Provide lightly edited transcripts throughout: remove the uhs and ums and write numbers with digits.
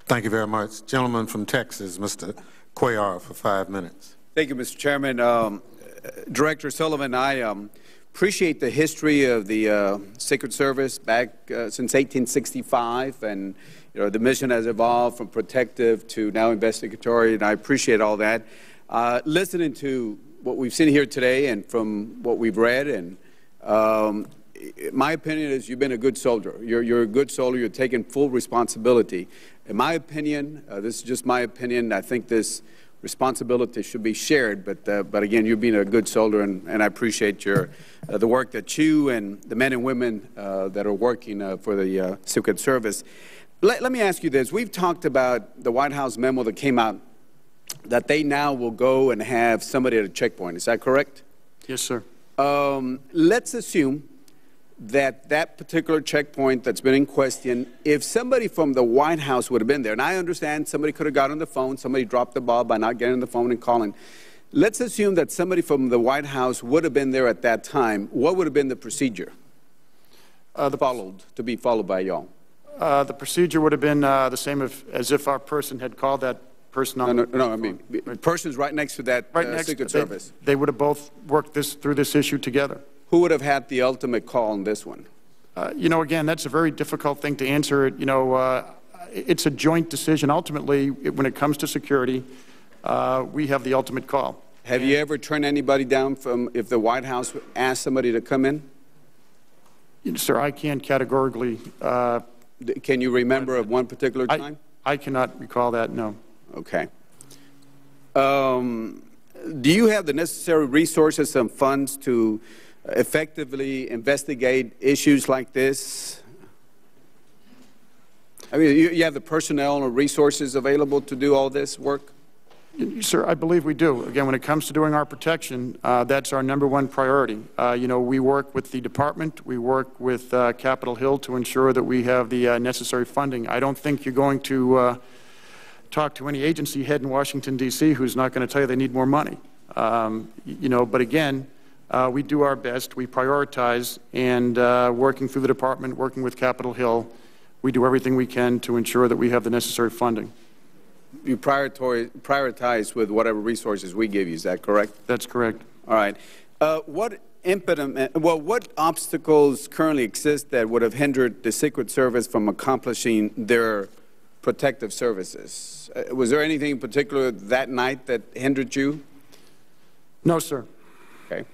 Thank you very much. Gentleman from Texas, Mr. Cuellar, for 5 minutes. Thank you, Mr. Chairman. Director Sullivan, I appreciate the history of the Secret Service back since 1865, and the mission has evolved from protective to now investigatory, and I appreciate all that. Listening to what we've seen here today and from what we've read, and my opinion is you've been a good soldier. You're a good soldier. You're taking full responsibility. In my opinion, this is just my opinion, I think this responsibility should be shared, but again, you're being a good soldier, and I appreciate the work that you and the men and women that are working for the Secret Service. Let me ask you this. We've talked about the White House memo that came out that they now will go and have somebody at a checkpoint. Is that correct? Yes, sir. Let's assume that that particular checkpoint that's been in question, if somebody from the White House would have been there, and I understand somebody could have got on the phone, somebody dropped the ball by not getting on the phone and calling. Let's assume that somebody from the White House would have been there at that time. What would have been the procedure to be followed by y'all? The procedure would have been the same as if our person had called that person on No, I mean, the person's right next to that Secret Service. They would have both worked through this issue together. Who would have had the ultimate call on this one? Again, that's a very difficult thing to answer. It's a joint decision. Ultimately, when it comes to security, we have the ultimate call. Have you ever turned anybody down from if the White House asked somebody to come in? Sir, I can't categorically. Can you remember of one particular time? I cannot recall that, no. Okay. Do you have the necessary resources and funds to effectively investigate issues like this? I mean, you have the personnel or resources available to do all this work? Sir, I believe we do. Again, when it comes to doing our protection, that's our #1 priority. We work with the department. We work with Capitol Hill to ensure that we have the necessary funding. I don't think you're going to talk to any agency head in Washington, D.C. who's not going to tell you they need more money. But again, we do our best. We prioritize, and working through the department, working with Capitol Hill, we do everything we can to ensure that we have the necessary funding. You prioritize with whatever resources we give you, is that correct? That's correct. All right. What obstacles currently exist that would have hindered the Secret Service from accomplishing their protective services? Was there anything in particular that night that hindered you? No, sir. Okay.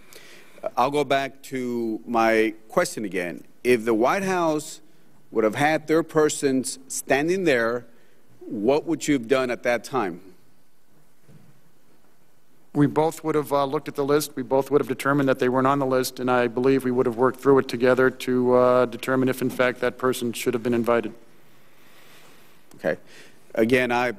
I'll go back to my question again. If the White House would have had their persons standing there, what would you have done at that time? We both would have looked at the list. We both would have determined that they weren't on the list, and I believe we would have worked through it together to determine if, in fact, that person should have been invited. Okay. Again,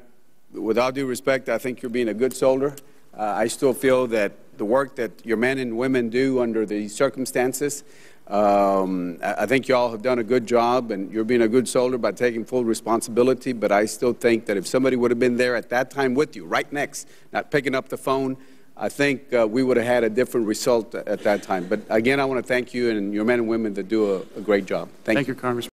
with all due respect, I think you're being a good soldier. I still feel that the work that your men and women do under the circumstances, I think you all have done a good job, and you're being a good soldier by taking full responsibility, but I still think that if somebody would have been there at that time with you, right next, not picking up the phone, I think we would have had a different result at that time. But again, I want to thank you and your men and women that do a great job. Thank you. Thank you, Congressman.